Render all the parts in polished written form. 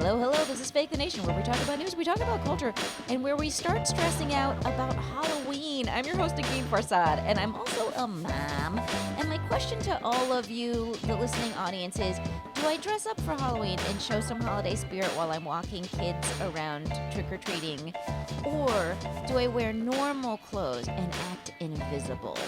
Hello, hello, this is Fake the Nation, where we talk about news, we talk about culture, and where we start stressing out about Halloween. I'm your host, Negin Farsad, and I'm also a mom. And my question to all of you, the listening audience, is, do I dress up for Halloween and show some holiday spirit while I'm walking kids around trick-or-treating? Or do I wear normal clothes and act invisible?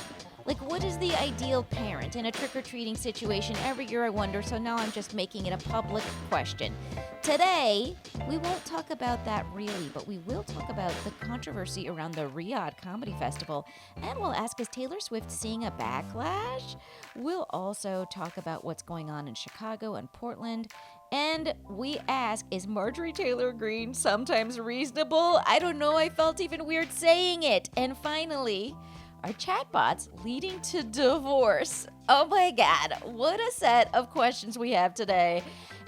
Like, what is the ideal parent in a trick-or-treating situation? Every year I wonder, so now I'm just making it a public question. Today, we won't talk about that really, but we will talk about the controversy around the Riyadh Comedy Festival, and we'll ask, is Taylor Swift seeing a backlash? We'll also talk about what's going on in Chicago and Portland, and we ask, is Marjorie Taylor Greene sometimes reasonable? I don't know, I felt even weird saying it. And finally, are chatbots leading to divorce? Oh my God, what a set of questions we have today.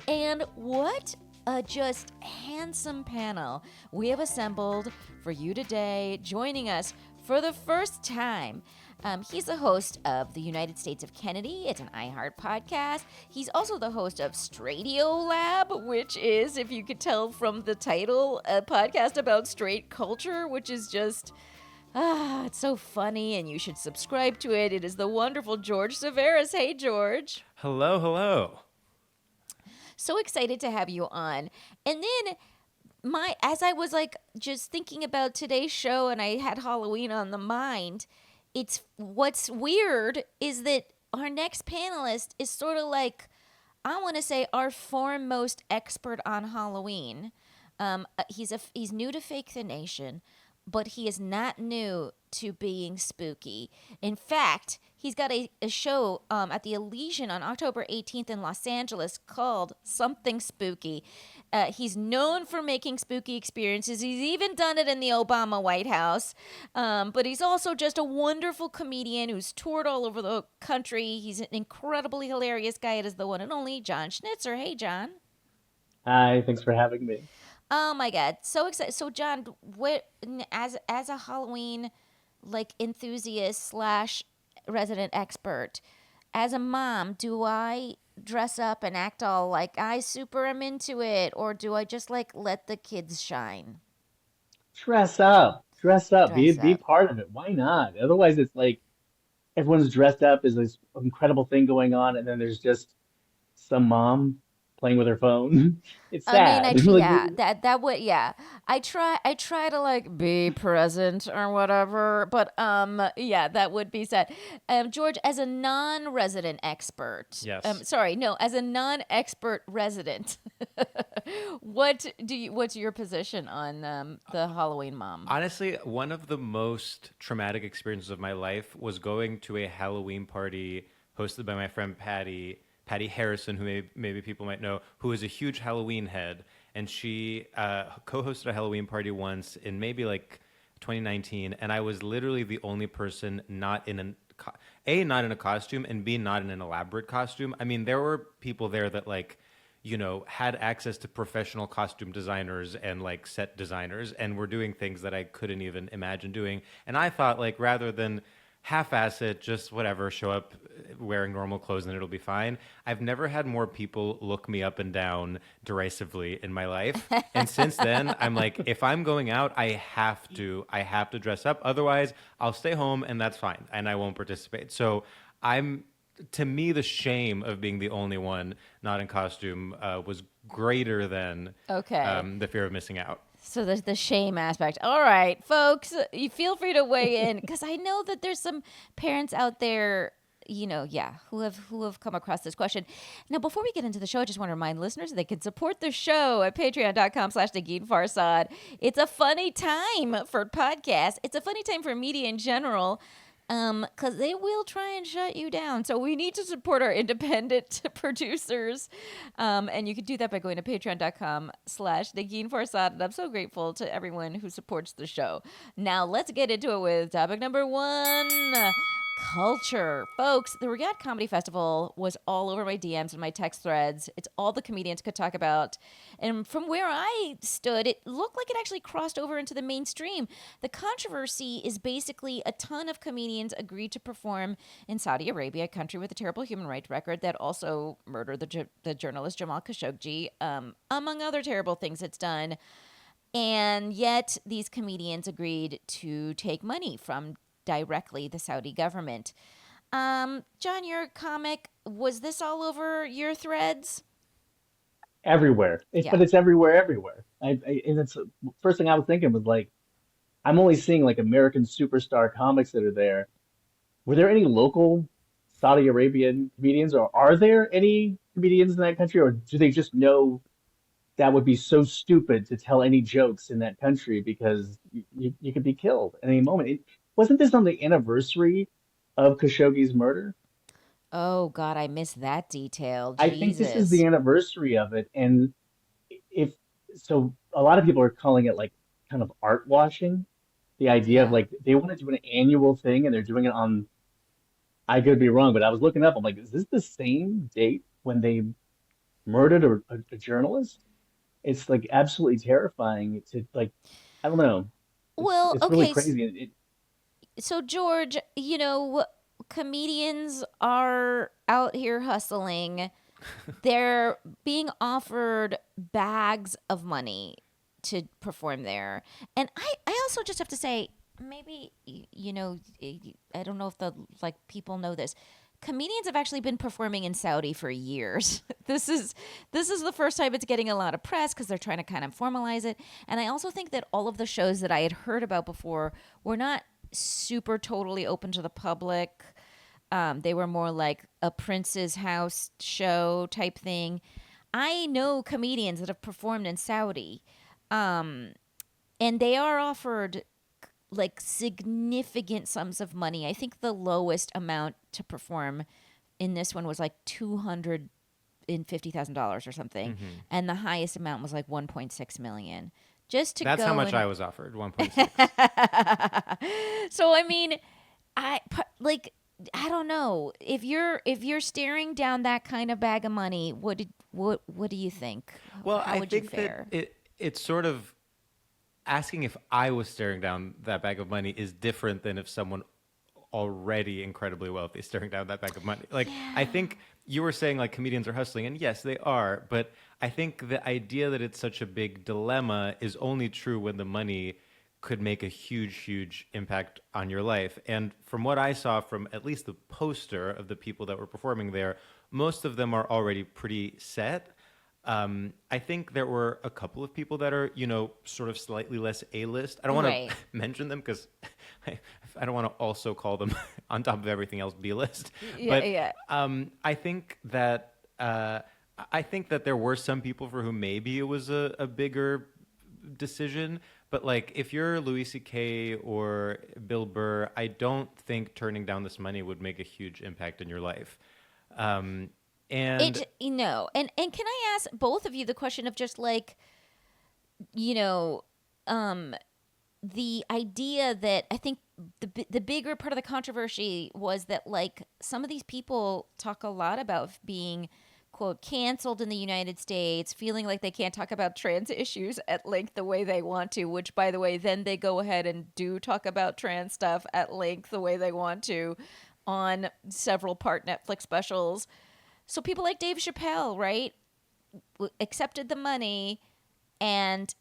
And what a just handsome panel we have assembled for you today. Joining us for the first time, he's the host of The United States of Kennedy. It's an iHeartPodcast. He's also the host of Stradio Lab, which is, if you could tell from the title, a podcast about straight culture, which is just... it's so funny, and you should subscribe to it. It is the wonderful George Civeris. Hey, George. Hello, hello. So excited to have you on. And then, as I was just thinking about today's show, and I had Halloween on the mind, what's weird is that our next panelist is sort of like, I want to say, our foremost expert on Halloween. He's new to Fake the Nation, but he is not new to being spooky. In fact, he's got a show at the Elysian on October 18th in Los Angeles called Something Spooky. He's known for making spooky experiences. He's even done it in the Obama White House. But he's also just a wonderful comedian who's toured all over the country. He's an incredibly hilarious guy. It is the one and only Jon Schnitzer. Hey, Jon. Hi, thanks for having me. Oh my God, so excited! So Jon, as a Halloween enthusiast / resident expert, as a mom, do I dress up and act all like I super am into it, or do I just let the kids shine? Dress up, Dress be up. part of it. Why not? Otherwise, it's like everyone's dressed up, is this incredible thing going on, and then there's just some mom playing with her phone. It's I mean, sad. Like, yeah, that would, yeah. I try to be present or whatever, but yeah, that would be sad. George, as a non-resident expert, Yes. As a non-expert resident, what's your position on the Halloween mom? Honestly, one of the most traumatic experiences of my life was going to a Halloween party hosted by my friend Patty Harrison, who maybe people might know, who is a huge Halloween head. And she co-hosted a Halloween party once in maybe 2019. And I was literally the only person not in not in a costume, and B, not in an elaborate costume. I mean, there were people there that had access to professional costume designers and set designers, and were doing things that I couldn't even imagine doing. And I thought rather than half-ass it, just whatever, show up wearing normal clothes and it'll be fine. I've never had more people look me up and down derisively in my life. And since then, I'm if I'm going out, I have to dress up. Otherwise, I'll stay home and that's fine. And I won't participate. So to me, the shame of being the only one not in costume was greater than the fear of missing out. So there's the shame aspect. All right, folks, you feel free to weigh in, because I know that there's some parents out there, who have come across this question. Now, before we get into the show, I just want to remind listeners they can support the show at patreon.com/Negin Farsad. It's a funny time for podcasts. It's a funny time for media in general. Because they will try and shut you down. So we need to support our independent producers. And you can do that by going to patreon.com/Negin Farsad. And I'm so grateful to everyone who supports the show. Now let's get into it with topic number one. Culture. Folks, the Riyadh Comedy Festival was all over my DMs and my text threads. It's all the comedians could talk about. And from where I stood, it looked like it actually crossed over into the mainstream. The controversy is basically a ton of comedians agreed to perform in Saudi Arabia, a country with a terrible human rights record that also murdered the journalist Jamal Khashoggi, among other terrible things it's done. And yet these comedians agreed to take money from directly the Saudi government. John, you're a comic. Was this all over your threads? Everywhere. Yeah. But it's everywhere. And it's first thing I was thinking was like, I'm only seeing like American superstar comics that are there. Were there any local Saudi Arabian comedians, or are there any comedians in that country, or do they just know that would be so stupid to tell any jokes in that country because you could be killed at any moment? Wasn't this on the anniversary of Khashoggi's murder? Oh, God, I missed that detail. I think this is the Jesus. anniversary of it, and if so, a lot of people are calling it like kind of art washing. The idea of Yeah. like they want to do an annual thing and they're doing it on, I could be wrong, but I was looking up. I'm like, is this the same date when they murdered a journalist? It's like absolutely terrifying to like, I don't know. Well, It's really okay. crazy. So, George, comedians are out here hustling. They're being offered bags of money to perform there. And I also just have to say, maybe, I don't know if the like people know this. Comedians have actually been performing in Saudi for years. This is the first time it's getting a lot of press because they're trying to kind of formalize it. And I also think that all of the shows that I had heard about before were not super totally open to the public. They were more like a Prince's house show type thing. I know comedians that have performed in Saudi, um, and they are offered like significant sums of money. I think the lowest amount to perform in this one was like $250,000 or something, and the highest amount was like 1.6 million. Just to That's how go much and I was offered, 1.6. so I mean, like I don't know if you're staring down that kind of bag of money. What do you think? Well, How I would you think fare? that it's sort of asking if I was staring down that bag of money is different than if someone already incredibly wealthy is staring down that bag of money. Like, I think you were saying like comedians are hustling, and yes, they are, but I think the idea that it's such a big dilemma is only true when the money could make a huge impact on your life. And from what I saw from at least the poster of the people that were performing there, most of them are already pretty set. I think there were a couple of people that are, sort of slightly less A-list. I don't want Right. to mention them because I don't want to also call them on top of everything else B-list. Yeah, But yeah. I think that there were some people for whom maybe it was a bigger decision. But like, if you're Louis C.K. or Bill Burr, I don't think turning down this money would make a huge impact in your life. And And can I ask both of you the question of just like, you know, um, the idea that I think the bigger part of the controversy was that like some of these people talk a lot about being quote canceled in the United States, feeling like they can't talk about trans issues at length the way they want to, which by the way, then they go ahead and do talk about trans stuff at length the way they want to on several part Netflix specials. So people like Dave Chappelle, right, accepted the money and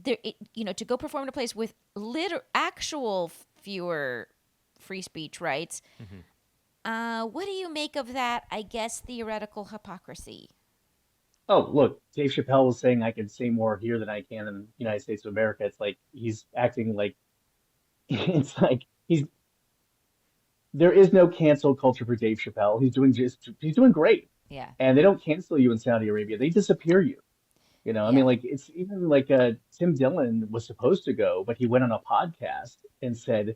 to go perform in a place with actual fewer free speech rights. What do you make of that? I guess theoretical hypocrisy. Oh, look, Dave Chappelle was saying I can say more here than I can in the United States of America. It's like he's acting like it's like there is no cancel culture for Dave Chappelle. He's doing great. Yeah, And they don't cancel you in Saudi Arabia. They disappear you. I mean, yeah, like it's even like Tim Dillon was supposed to go, but he went on a podcast and said,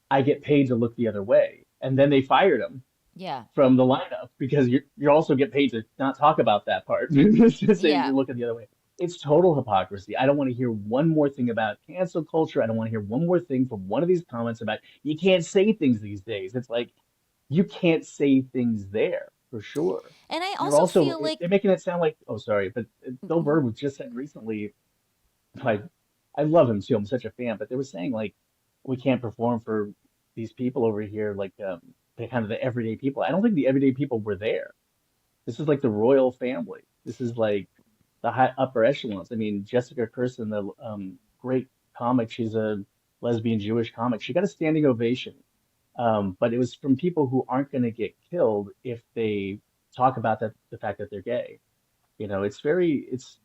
"I get paid to look the other way," and then they fired him yeah, from the lineup because you also get paid to not talk about that part. Just say yeah. you're looking the other way. it's total hypocrisy. I don't want to hear one more thing about cancel culture. I don't want to hear one more thing from one of these comments about you can't say things these days. It's like you can't say things there for sure. And I You're also also feel like, they're making it sound like, oh, sorry, but Bill Burr was just said recently, like I love him too. I'm such a fan, but they were saying like we can't perform for these people over here, like the kind of the everyday people. I don't think the everyday people were there. This is like the royal family. This is like the high upper echelons. I mean, Jessica Kirson, the great comic, she's a lesbian Jewish comic. She got a standing ovation, but it was from people who aren't going to get killed if they talk about the fact that they're gay. It's very, it's,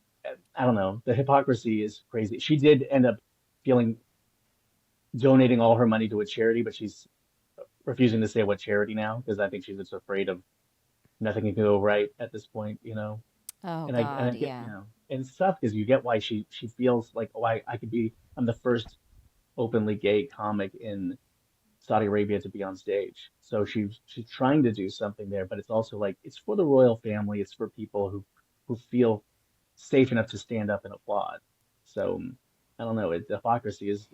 I don't know, the hypocrisy is crazy. She did end up feeling donating all her money to a charity, but she's refusing to say what charity now because I think she's just afraid of nothing can go right at this point. oh And I God, get, yeah. and stuff is you get why she feels like, oh, I could be, I'm the first openly gay comic in Saudi Arabia to be on stage. So she's trying to do something there, but it's also like it's for the royal family. It's for people who feel safe enough to stand up and applaud. So I don't know. The hypocrisy is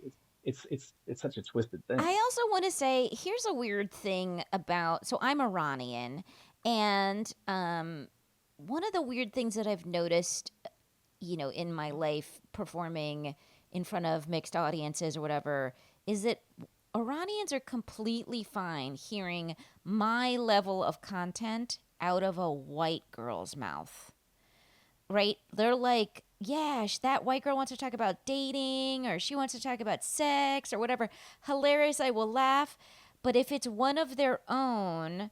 it's such a twisted thing. I also want to say here's a weird thing about, so I'm Iranian, and one of the weird things that I've noticed, in my life performing in front of mixed audiences or whatever, is that Iranians are completely fine hearing my level of content out of a white girl's mouth, right? They're like, yeah, that white girl wants to talk about dating or she wants to talk about sex or whatever. Hilarious, I will laugh. But if it's one of their own,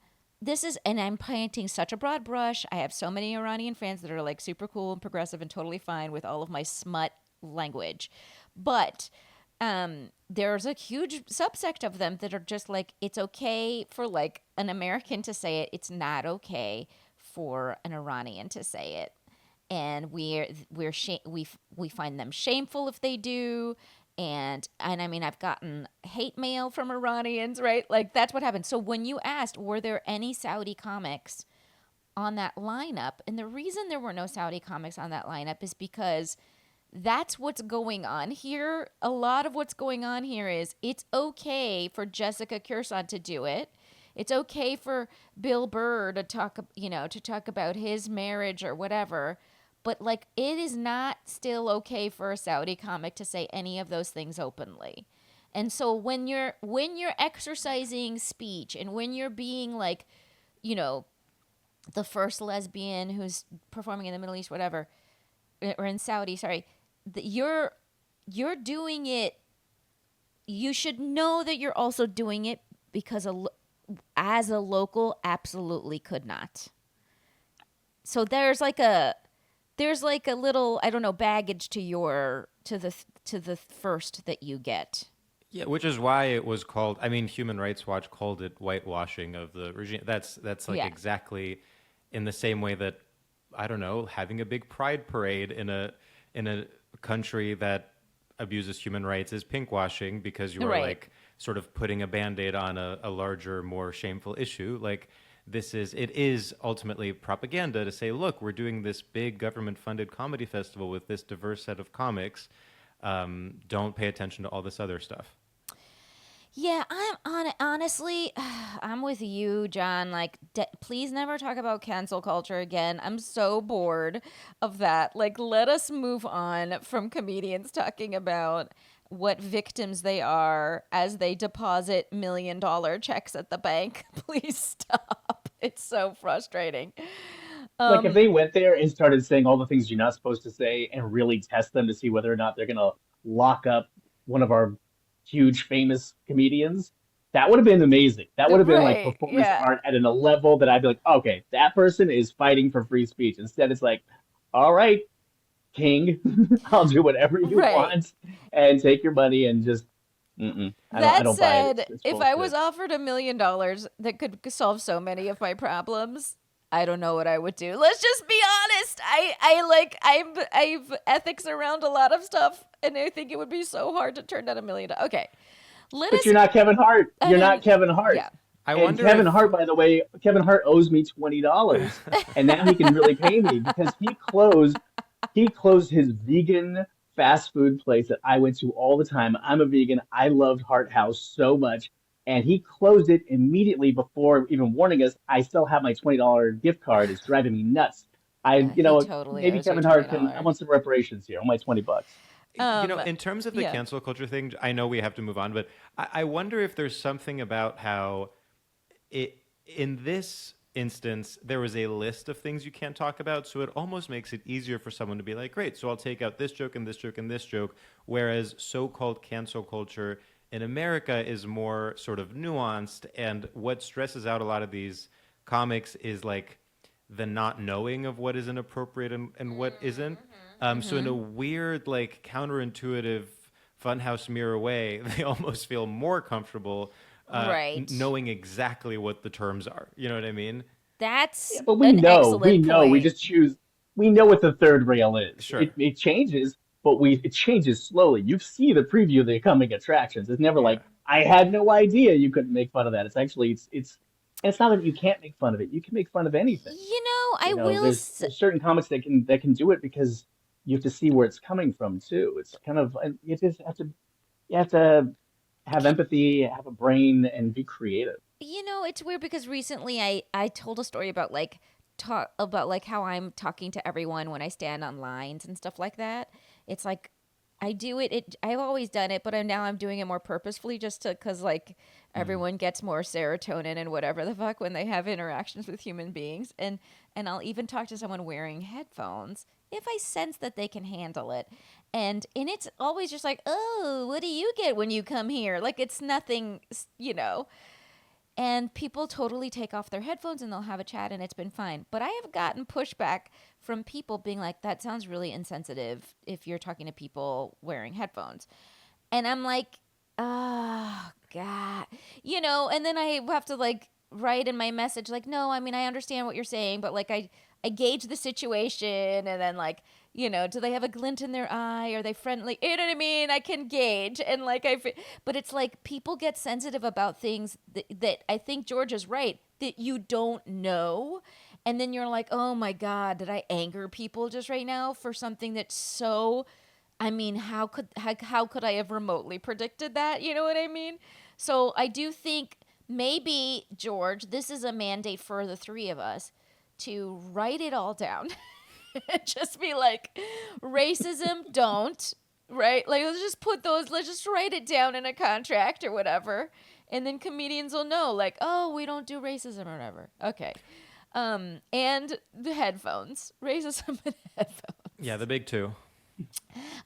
and I'm painting such a broad brush. I have so many Iranian fans that are like super cool and progressive and totally fine with all of my smut language. But there's a huge subsect of them that are just like, it's okay for like an American to say it. It's not okay for an Iranian to say it. And we find them shameful if they do. And I mean, I've gotten hate mail from Iranians, right? Like that's what happened. So when you asked, were there any Saudi comics on that lineup? And the reason there were no Saudi comics on that lineup is because that's what's going on here. A lot of what's going on here is it's okay for Jessica Kirsan to do it. It's okay for Bill Burr to talk about his marriage or whatever. But like, it is not still okay for a Saudi comic to say any of those things openly. And so when you're exercising speech and when you're being like, the first lesbian who's performing in the Middle East, whatever, or in Saudi, sorry, you're doing it. You should know that you're also doing it because as a local absolutely could not. So there's like a little, I don't know, baggage to the first that you get. Yeah, which is why it was called. I mean, Human Rights Watch called it whitewashing of the regime. That's like exactly in the same way that, I don't know, having a big pride parade in a country that abuses human rights is pinkwashing because you are Right. like sort of putting a Band-Aid on a larger, more shameful issue. Like it is ultimately propaganda to say, look, we're doing this big government-funded comedy festival with this diverse set of comics. Don't pay attention to all this other stuff. Yeah, honestly, I'm with you, John. Like, please never talk about cancel culture again. I'm so bored of that. Like, let us move on from comedians talking about what victims they are as they deposit $1 million checks at the bank. Please stop. It's so frustrating. Like if they went there and started saying all the things you're not supposed to say and really test them to see whether or not they're gonna lock up one of our huge famous comedians, that would have been amazing. That would have been like Right. performance Yeah. art at a level that I'd be like, okay, that person is fighting for free speech. Instead, it's like, all right, King, I'll do whatever you Right. want and take your money and just, I That don't buy it. said, It's if I was bullshit. offered $1 million that could solve so many of my problems, I don't know what I would do. Let's just be honest. I've ethics around a lot of stuff, and I think it would be so hard to turn down $1 million. Okay, let But us. you're not Kevin Hart. I You're mean, not Kevin Hart. yeah. I And wonder Kevin if Hart, by the way, Kevin Hart owes me $20, and now he can really pay me because he closed He closed his vegan fast food place that I went to all the time. I'm a vegan. I loved Heart House so much. And he closed it immediately before even warning us. I still have my $20 gift card. It's driving me nuts. He totally Maybe owes you Kevin Hart I $20. want some reparations here on my 20 bucks. In terms of the Yeah. cancel culture thing, I know we have to move on, but I wonder if there's something about how it, in this instance, there was a list of things you can't talk about, so it almost makes it easier for someone to be like, great, so I'll take out this joke and this joke and this joke, whereas so-called cancel culture in America is more sort of nuanced, and what stresses out a lot of these comics is like the not knowing of what is inappropriate and what isn't. So in a weird, like counterintuitive funhouse mirror way, they almost feel more comfortable Right. knowing exactly what the terms are. You know what I mean? That's Yeah, but an we excellent know, we point. just choose, we know what the third rail is. Sure. It changes, but it changes slowly. You see the preview of the coming attractions. It's never Yeah. like, I had no idea you couldn't make fun of that. It's actually, and it's not that you can't make fun of it. You can make fun of anything. I will. There's certain comics that can do it because you have to see where it's coming from too. It's kind of, you just you have to have empathy, have a brain, and be creative. It's weird because recently I told a story about like talk about like how I'm talking to everyone when I stand on lines and stuff like that. It's like I do it. I've always done it, but now I'm doing it more purposefully, just to because like everyone gets more serotonin and whatever the fuck when they have interactions with human beings, and I'll even talk to someone wearing headphones if I sense that they can handle it, and it's always just like, oh, what do you get when you come here? Like it's nothing, you know. And people totally take off their headphones and they'll have a chat and it's been fine. But I have gotten pushback from people being like, that sounds really insensitive if you're talking to people wearing headphones. And I'm like, oh, God. And then I have to like write in my message, like, no, I mean, I understand what you're saying, but like, I gauge the situation and then like, do they have a glint in their eye? Are they friendly? You know what I mean? I can gauge. And like, but it's like people get sensitive about things that I think George is right, that you don't know. And then you're like, oh my God, did I anger people just right now for something that's so, I mean, how could I have remotely predicted that? You know what I mean? So I do think maybe, George, this is a mandate for the three of us to write it all down. Just be like, racism, don't, right? Like, let's just write it down in a contract or whatever. And then comedians will know, like, oh, we don't do racism or whatever. Okay. And the headphones, racism and headphones. Yeah, the big two.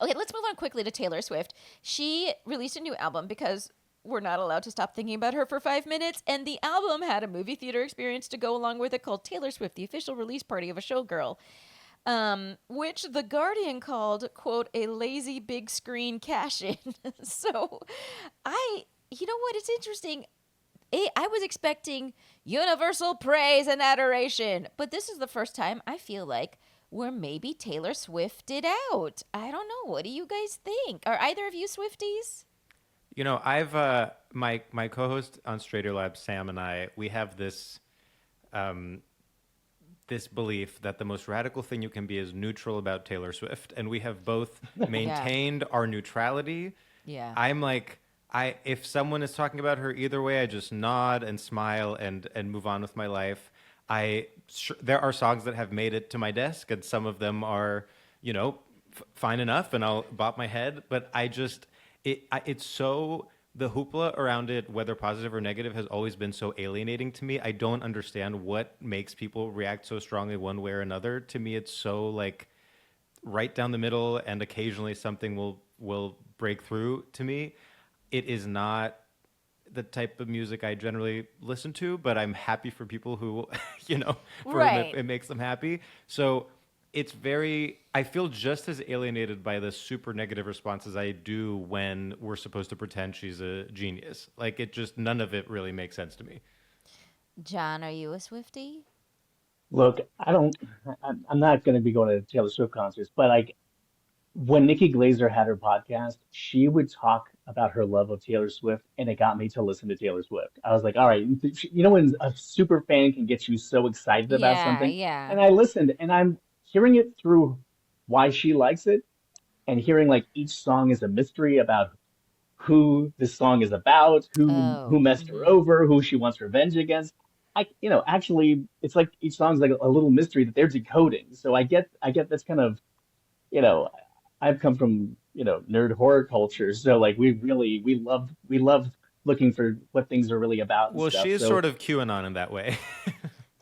Okay, let's move on quickly to Taylor Swift. She released a new album because we're not allowed to stop thinking about her for 5 minutes. And the album had a movie theater experience to go along with it called Taylor Swift, the official release party of a showgirl. Which The Guardian called, quote, a lazy big screen cash-in. So you know what? It's interesting. I was expecting universal praise and adoration, but this is the first time I feel like where maybe Taylor Swifted out. I don't know. What do you guys think? Are either of you Swifties? I've my co-host on Strader Lab, Sam, and we have this this belief that the most radical thing you can be is neutral about Taylor Swift, and we have both maintained our neutrality. Yeah. I'm like, if someone is talking about her either way, I just nod and smile and move on with my life. There are songs that have made it to my desk, and some of them are, fine enough, and I'll bop my head. But it's so, the hoopla around it, whether positive or negative, has always been so alienating to me. I don't understand what makes people react so strongly one way or another. To me, it's so like right down the middle, and occasionally something will break through. To me, it is not the type of music I generally listen to, but I'm happy for people who, for Right. whom it makes them happy. So I feel just as alienated by the super negative responses I do when we're supposed to pretend she's a genius. Like, none of it really makes sense to me. John, are you a Swiftie? Look, I'm not going to be going to Taylor Swift concerts, but like when Nikki Glazer had her podcast, she would talk about her love of Taylor Swift, and it got me to listen to Taylor Swift. I was like, all right, when a super fan can get you so excited about Yeah, something, yeah. and I listened, and I'm hearing it through why she likes it, and hearing like each song is a mystery about who this song is about, who Oh. messed her over, who she wants revenge against. Actually, it's like each song's like a little mystery that they're decoding. So I get that's kind of, you know, I've come from, nerd horror culture, so like we love looking for what things are really about and Well, she stuff. is So sort of QAnon in that way.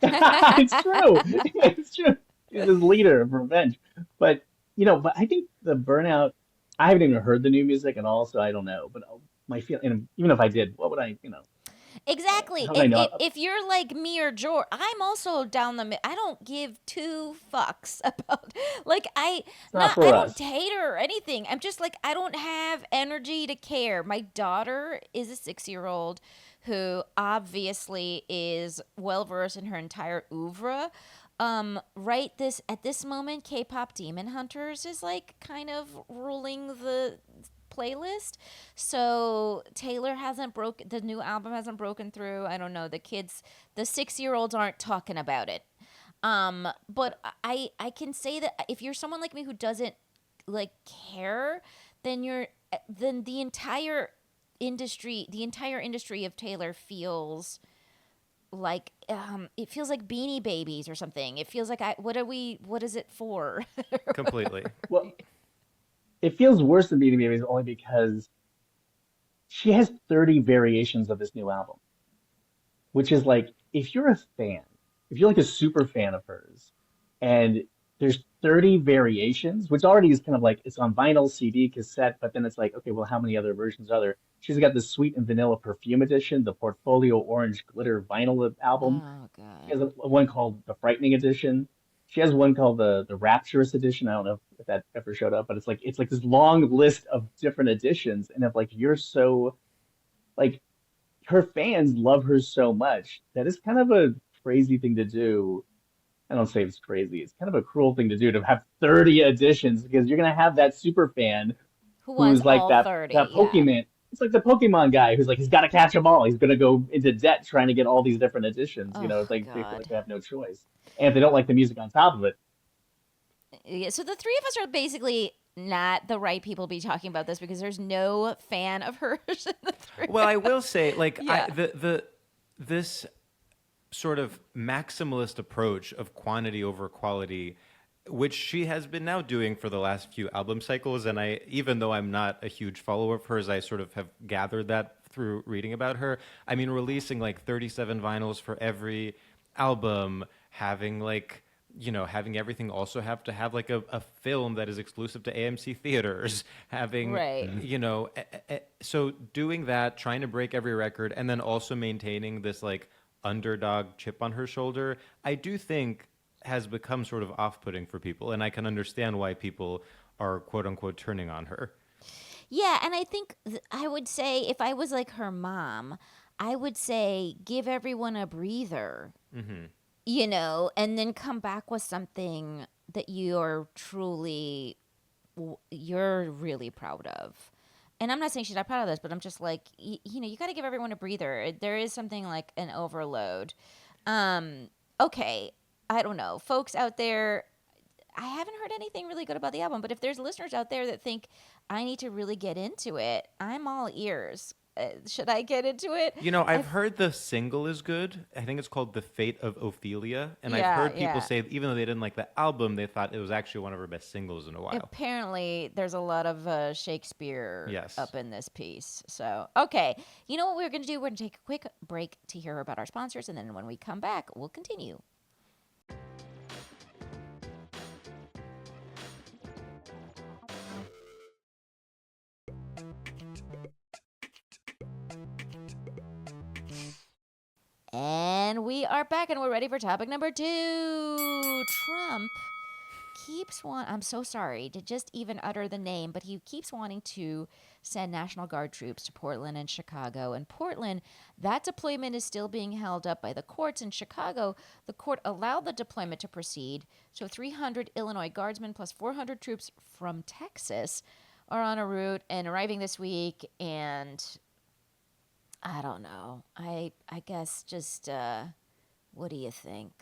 it's true. It's true. She's this leader of revenge. But but I think the burnout, I haven't even heard the new music at all, so I don't know. But my feel, and even if I did, what would Exactly. how would I If, know? if if you're like me or George, I'm also down I don't give two fucks about like It's not I for don't us. hate her or anything. I'm just like I don't have energy to care. My daughter is a 6-year-old who obviously is well versed in her entire oeuvre. Right this at this moment, K-pop Demon Hunters is like kind of ruling the playlist. So Taylor hasn't broken the new album hasn't broken through. I don't know. The 6-year-olds aren't talking about it. But I can say that if you're someone like me who doesn't like care, then the entire industry of Taylor feels like it feels like Beanie Babies or something. It feels like what is it for? Completely. Well, it feels worse than Beanie Babies only because she has 30 variations of this new album, which is like if you're a fan, if you're like a super fan of hers, and there's 30 variations, which already is kind of like it's on vinyl, CD, cassette, but then it's like, okay, well, how many other versions are there? She's got the Sweet and Vanilla Perfume Edition, the Portfolio Orange Glitter Vinyl album. Oh She has god. one called the Frightening Edition. She has one called the Rapturous Edition. I don't know if that ever showed up, but it's like this long list of different editions, and if like you're so like her fans love her so much that it's kind of a crazy thing to do. I don't say it's crazy. It's kind of a cruel thing to do to have 30 editions because you're gonna have that super fan Who wants who's like all that 30? Yeah. Pokemon. It's like the Pokemon guy who's like he's got to catch them all. He's gonna go into debt trying to get all these different editions. Oh It's like they feel like god. they have no choice, and if they don't like the music on top of it, Yeah, so the three of us are basically not the right people to be talking about this because there's no fan of hers in the three Well, I of will us. say, like, Yeah. this sort of maximalist approach of quantity over quality, which she has been now doing for the last few album cycles, and I, even though I'm not a huge follower of hers, I sort of have gathered that through reading about her. I mean, releasing like 37 vinyls for every album, having like having everything also have to have like a film that is exclusive to AMC theaters, having, Right. so doing that, trying to break every record, and then also maintaining this like underdog chip on her shoulder, I do think has become sort of off-putting for people, and I can understand why people are quote unquote turning on her. Yeah, and I think I would say if I was like her mom, I would say give everyone a breather, and then come back with something that you're really proud of. And I'm not saying she's not proud of this, but I'm just like, you got to give everyone a breather. There is something like an overload. Okay, I don't know. Folks out there, I haven't heard anything really good about the album, but if there's listeners out there that think I need to really get into it, I'm all ears. Should I get into it? I've heard the single is good. I think it's called The Fate of Ophelia. And I've Yeah, heard people yeah. say, even though they didn't like the album, they thought it was actually one of her best singles in a while. Apparently, there's a lot of Shakespeare Yes. up in this piece. So, okay. You know what we're going to do? We're going to take a quick break to hear about our sponsors, and then when we come back, we'll continue. And we are back, and we're ready for topic number 2. Trump I'm so sorry to just even utter the name, but he keeps wanting to send National Guard troops to Portland and Chicago. And Portland, that deployment is still being held up by the courts. In Chicago, the court allowed the deployment to proceed. So 300 Illinois Guardsmen plus 400 troops from Texas are on a route and arriving this week. And I don't know. I guess just what do you think?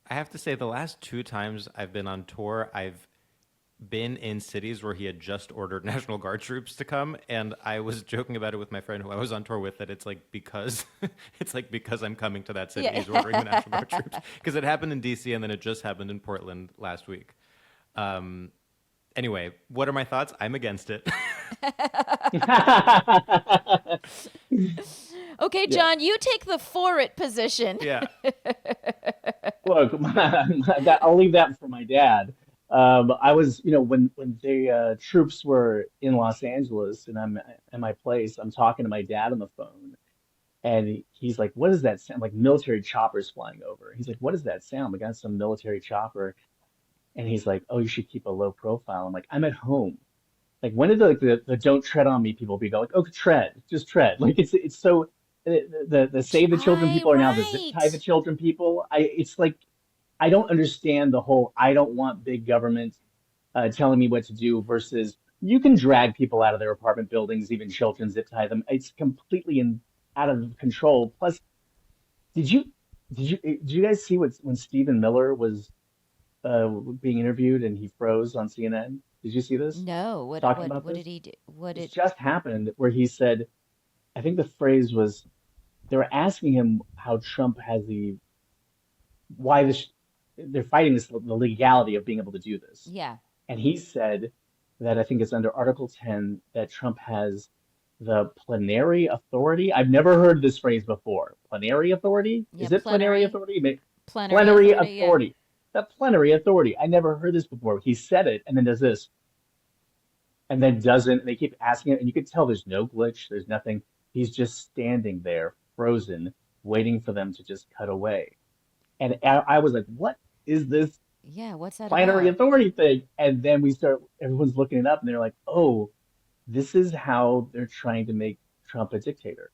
I have to say, the last two times I've been on tour, I've been in cities where he had just ordered National Guard troops to come, and I was joking about it with my friend who I was on tour with, that it's like because I'm coming to that city, Yeah. he's ordering the National Guard troops, because it happened in DC and then it just happened in Portland last week. Anyway, what are my thoughts? I'm against it. Okay, Yeah. John, you take the for it position. Yeah. Look, I'll leave that for my dad. I was, when the troops were in Los Angeles and I'm at my place, I'm talking to my dad on the phone, and he's like, "What does that sound like? Military choppers flying over." He's like, "What does that sound?" We got some military chopper, and he's like, "Oh, you should keep a low profile." I'm like, "I'm at home." Like, when did the "Don't tread on me" people be go like, "Oh, tread, just tread"? Like, it's so the save the children people are now the zip tie the Right. children people. It's like I don't understand the whole I don't want big government telling me what to do versus you can drag people out of their apartment buildings, even children, zip tie them. It's completely out of control. Plus, did you did you guys see what when Stephen Miller was being interviewed and he froze on CNN? Did you see this? No, Talking about what did this? he do? What This did just happened where he said, I think the phrase was they were asking him how Trump has why this they're fighting the legality of being able to do this. Yeah. And he said that I think it's under Article 10 that Trump has the plenary authority. I've never heard this phrase before. Plenary authority? Yeah, Is it plenary plenary authority? plenary Plenary authority, yeah. authority. The plenary authority. I never heard this before. He said it and then does this and then doesn't. And they keep asking it, and you could tell there's no glitch, there's nothing. He's just standing there, frozen, waiting for them to just cut away. And I was like, what is this Yeah, what's that plenary about? authority thing? And then everyone's looking it up, and they're like, oh, this is how they're trying to make Trump a dictator.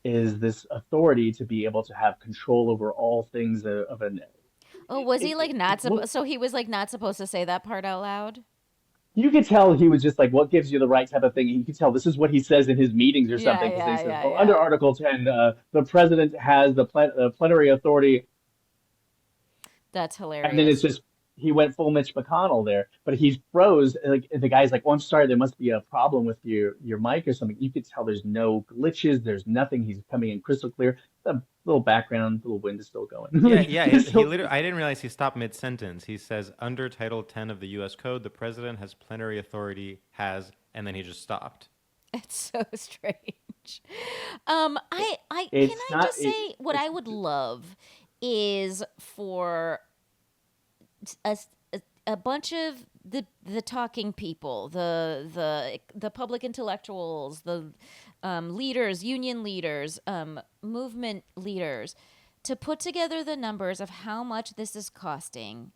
Is this authority to be able to have control over all things of an Oh, was he like it not look supposed so he was like not supposed to say that part out loud? you could tell he was just like, what gives you the right type of thing? You could tell this is what he says in his meetings or Yeah, something, because he yeah, says, yeah, well, under yeah. Article 10, the president has the plenary authority. That's And then it's hilarious. just he went full Mitch McConnell there, but he froze. Like the guy's like, "Oh, I'm sorry, there must be a problem with your mic or something." You could tell there's no glitches, there's nothing. He's coming in crystal clear. The little background, little wind is still going. Yeah, Like, yeah. he's He still, literally, I didn't realize he stopped mid-sentence. He says, under Title 10 of the U.S. Code, the president has plenary authority, and then he just stopped. It's so strange. I can it's I not. just say what I would love is for a, a bunch of the talking people, the public intellectuals, the leaders, union leaders, movement leaders, to put together the numbers of how much this is costing,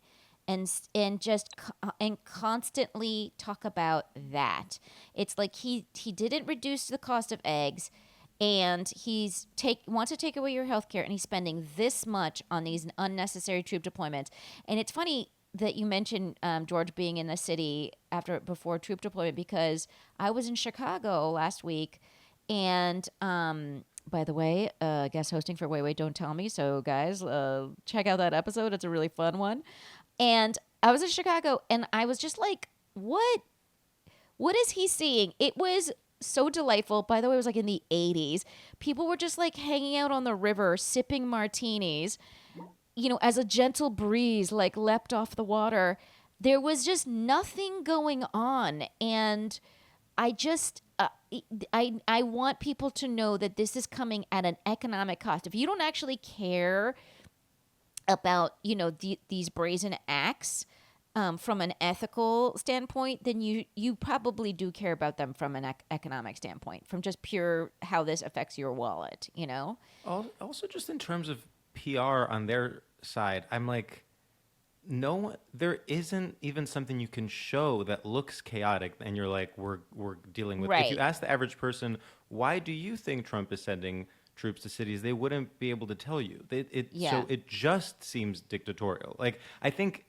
and and constantly talk about that. It's like he didn't reduce the cost of eggs, and he's take wants to take away your health care, and he's spending this much on these unnecessary troop deployments. And it's funny that you mentioned George being in the city before troop deployment, because I was in Chicago last week, and by the way, guest hosting for Wait Wait Don't Tell Me. So guys, check out that episode. It's a really fun one. And I was in Chicago, and I was just like, what? What is he seeing? It was so delightful. By the way, it was like in the 80s. People were just like hanging out on the river, sipping martinis, as a gentle breeze like leapt off the water. There was just nothing going on. And I just, I want people to know that this is coming at an economic cost. If you don't actually care about these brazen acts from an ethical standpoint, then you probably do care about them from an economic standpoint, from just pure how this affects your wallet. Also, just in terms of PR on their side, I'm like, no, there isn't even something you can show that looks chaotic, and you're like, we're dealing with. If you Right. ask the average person, why do you think Trump is sending troops to cities, they wouldn't be able to tell you. Yeah. So it just seems dictatorial. Like I think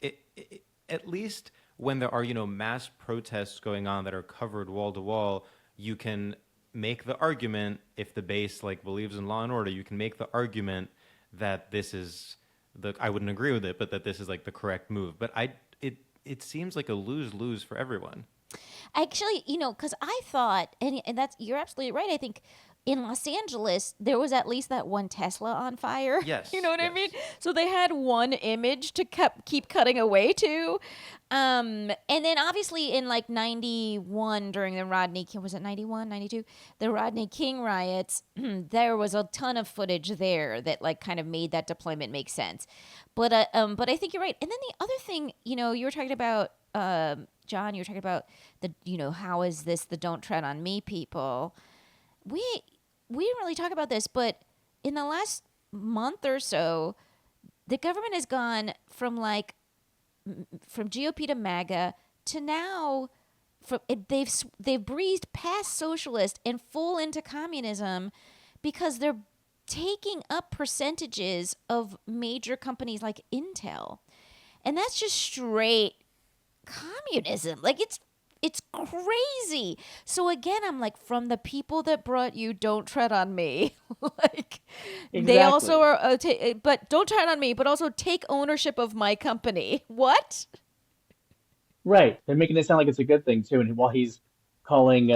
at least when there are mass protests going on that are covered wall to wall, you can make the argument, if the base believes in law and order, you can make the argument that this is I wouldn't agree with it, but that this is the correct move. But it seems like a lose-lose for everyone. Actually, because I thought, and that's you're absolutely right. I think in Los Angeles there was at least that one Tesla on fire. Yes, You know what I mean? yes. So they had one image to keep cutting away to, and then obviously in like '91 during the Rodney King, was it '91, '92, the Rodney King riots, there was a ton of footage there that like kind of made that deployment make sense. But I think you're right. And then the other thing, you were talking about. John, you were talking about how is this the "don't tread on me" people? We didn't really talk about this, but in the last month or so, the government has gone from GOP to MAGA to now. They've breezed past socialist and full into communism because they're taking up percentages of major companies like Intel, and that's just straight communism. Like it's crazy. So again, I'm like, from the people that brought you, don't tread on me. Like Exactly. they also are, but don't tread on me, but also take ownership of my company. What? Right. They're making it sound like it's a good thing too. And while he's calling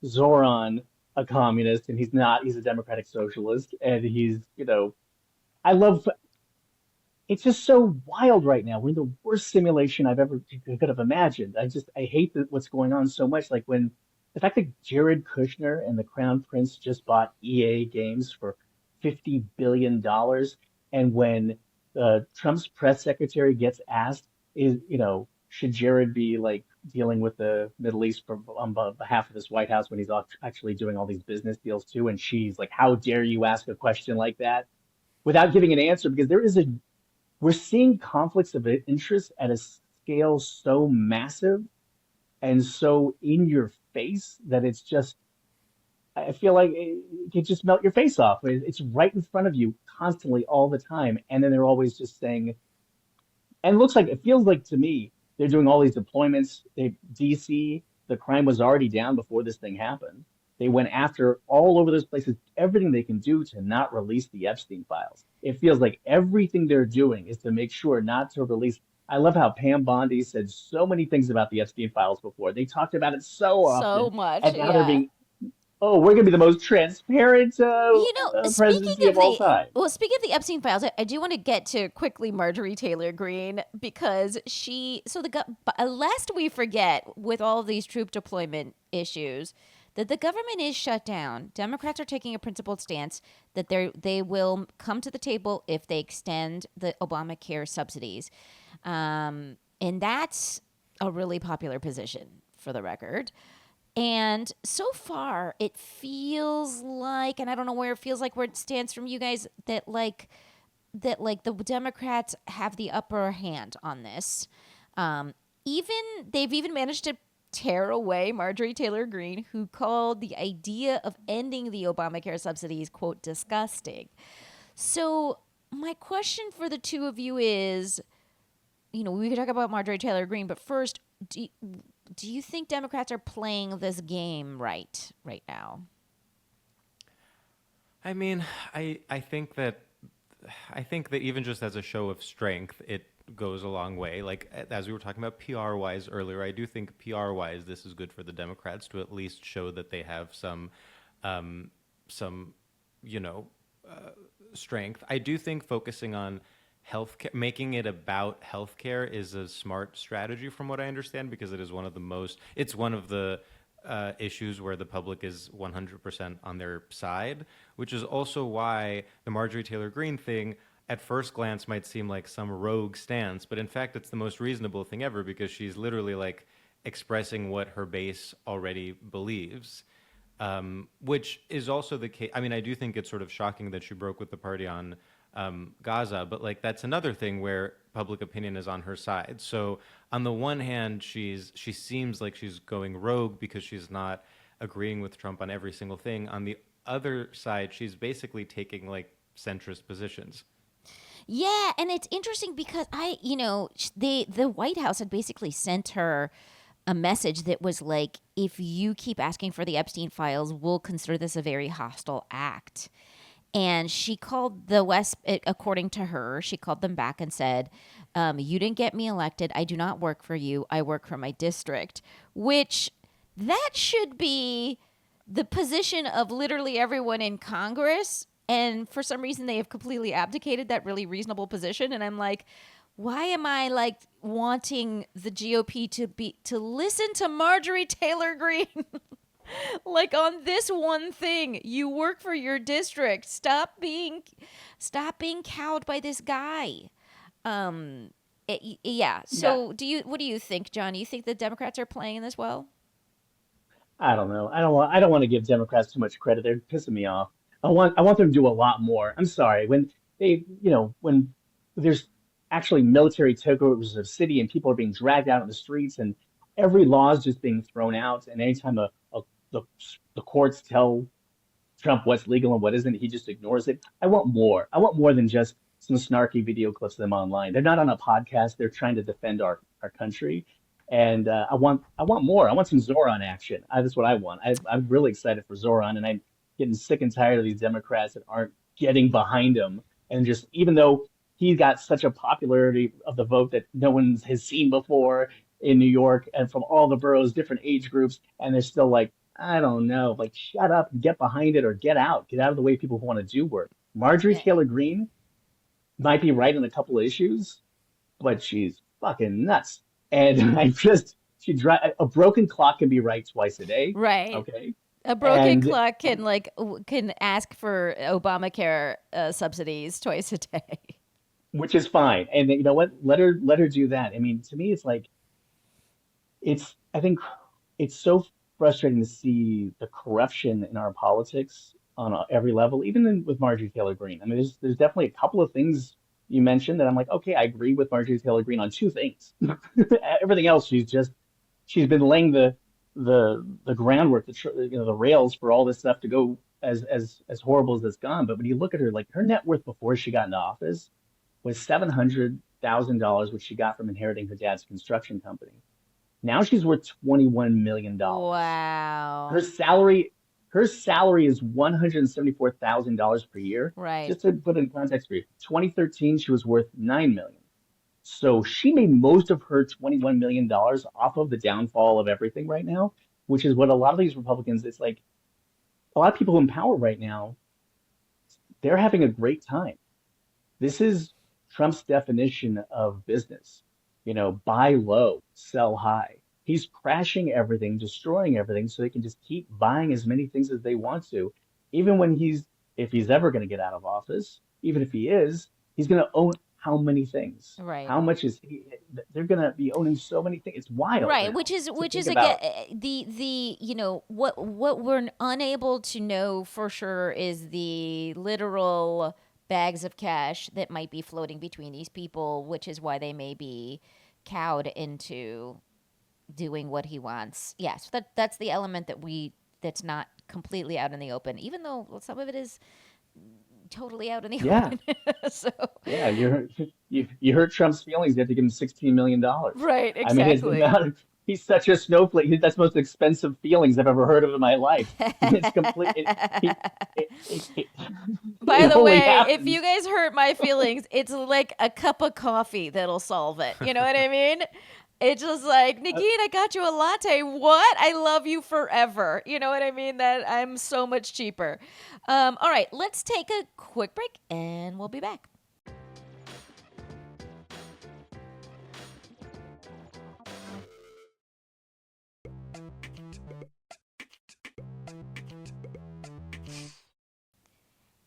Zoran a communist, and he's not, he's a democratic socialist, and I love. It's just so wild right now. We're in the worst simulation I've ever could have imagined. I hate what's going on so much. Like when the fact that Jared Kushner and the Crown Prince just bought EA Games for $50 billion, and when Trump's press secretary gets asked, should Jared be like dealing with the Middle East on behalf of this White House when he's actually doing all these business deals too? And she's like, "How dare you ask a question like that?" Without giving an answer, because we're seeing conflicts of interest at a scale so massive and so in your face that it's just, I feel like it can just melt your face off. It's right in front of you constantly all the time. And then they're always just saying, and it feels like to me, they're doing all these deployments. DC, the crime was already down before this thing happened. They went after all over those places, everything they can do to not release the Epstein files. It feels like everything they're doing is to make sure not to release. I love how Pam Bondi said so many things about the Epstein files before. They talked about it so So often, much, and now they're yeah. being, oh, we're going to be the most transparent presidency Speaking of of all time. speaking of the Epstein files, I do want to get to quickly Marjorie Taylor Greene, because lest we forget, with all of these troop deployment issues, that the government is shut down. Democrats are taking a principled stance that they will come to the table if they extend the Obamacare subsidies, and that's a really popular position, for the record. And so far, it feels like, and I don't know where it stands from you guys, that the Democrats have the upper hand on this. They've even managed to tear away Marjorie Taylor Greene, who called the idea of ending the Obamacare subsidies, quote, disgusting. So my question for the two of you is, we could talk about Marjorie Taylor Greene, but first, do you think Democrats are playing this game right now? I mean, I think that even just as a show of strength, it goes a long way. Like, as we were talking about PR-wise earlier, I do think PR-wise this is good for the Democrats to at least show that they have some strength. I do think focusing on healthcare, making it about healthcare, is a smart strategy from what I understand, because it is one of the issues where the public is 100% on their side, which is also why the Marjorie Taylor Greene thing at first glance might seem like some rogue stance, but in fact it's the most reasonable thing ever, because she's literally like expressing what her base already believes, which is also the case. I mean, I do think it's sort of shocking that she broke with the party on Gaza, but like that's another thing where public opinion is on her side. So on the one hand, she seems like she's going rogue because she's not agreeing with Trump on every single thing. On the other side, she's basically taking like centrist positions. Yeah, and it's interesting because the White House had basically sent her a message that was like, if you keep asking for the Epstein files, we'll consider this a very hostile act. And she called the West, according to her, she called them back and said, you didn't get me elected. I do not work for you. I work for my district, which that should be the position of literally everyone in Congress. And for some reason, they have completely abdicated that really reasonable position. And I'm like, why am I like wanting the GOP to listen to Marjorie Taylor Greene? Like on this one thing, you work for your district. Stop being cowed by this guy. Yeah. So what do you think, John? Do you think the Democrats are playing this well? I don't know. I don't want to give Democrats too much credit. They're pissing me off. I want them to do a lot more. I'm sorry. When when there's actually military takeovers of city and people are being dragged out on the streets and every law is just being thrown out, and anytime the the courts tell Trump what's legal and what isn't, he just ignores it. I want more. I want more than just some snarky video clips of them online. They're not on a podcast. They're trying to defend our country. And I want more. I want some Zoran action. That's what I want. I'm really excited for Zoran, and I'm getting sick and tired of these Democrats that aren't getting behind him. And just even though he got such a popularity of the vote that no one has seen before in New York and from all the boroughs, different age groups, and they're still like, I don't know, like shut up and get behind it or get out. Get out of the way of people who want to do work. Marjorie Yeah. Taylor Greene might be right on a couple of issues, but she's fucking nuts. And I just a broken clock can be right twice a day. Right. Okay. A broken And clock can ask for Obamacare subsidies twice a day. which is fine. And you know what? Let her do that. I mean, to me, it's like I think it's so frustrating to see the corruption in our politics on every level, even with Marjorie Taylor Greene. I mean, there's definitely a couple of things you mentioned that I'm like, okay, I agree with Marjorie Taylor Greene on two things. Everything else, she's been laying the groundwork, the rails for all this stuff to go as horrible as it's gone. But when you look at her, like her net worth before she got into office was $700,000, which she got from inheriting her dad's construction company. Now she's worth $21 million. Her Wow. salary, her salary is $174,000 per year. Right. Just to put it in context for you, 2013 she was worth $9 million. So she made most of her $21 million off of the downfall of everything right now, which is what a lot of these Republicans. It's like a lot of people in power right now. They're having a great time. This is Trump's definition of business. Buy low, sell high. He's crashing everything, destroying everything so they can just keep buying as many things as they want to. Even when if he's ever going to get out of office, even if he is, he's going to own how many things? Right. How much is he? They're going to be owning so many things. It's wild Right, now to which is think again about. the what we're unable to know for sure is the literal bags of cash that might be floating between these people, which is why they may be cowed into doing what he wants. Yes, that's the element that's not completely out in the open, even though some of it is totally out in the Yeah, open. So, yeah. You hurt Trump's feelings. You have to give him $16 million. right, I mean, it's exactly. about he's such a snowflake. That's the most expensive feelings I've ever heard of in my life. It's complete. It By it the only way, if happens. you guys hurt my feelings, it's like a cup of coffee that'll solve it. You know what I mean? It's just like, Nagin, I got you a latte. What? I love you forever. You know what I mean? That I'm so much cheaper. All right, let's take a quick break and we'll be back.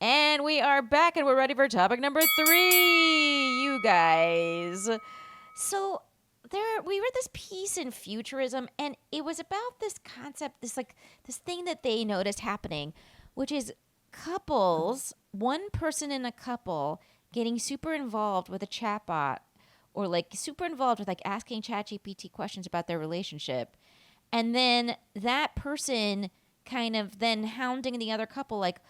And we are back and we're ready for topic number 3, you guys. So we read this piece in Futurism and it was about this concept, this thing that they noticed happening, which is couples, one person in a couple getting super involved with a chatbot or like super involved with like asking ChatGPT questions about their relationship. And then that person kind of then hounding the other couple like,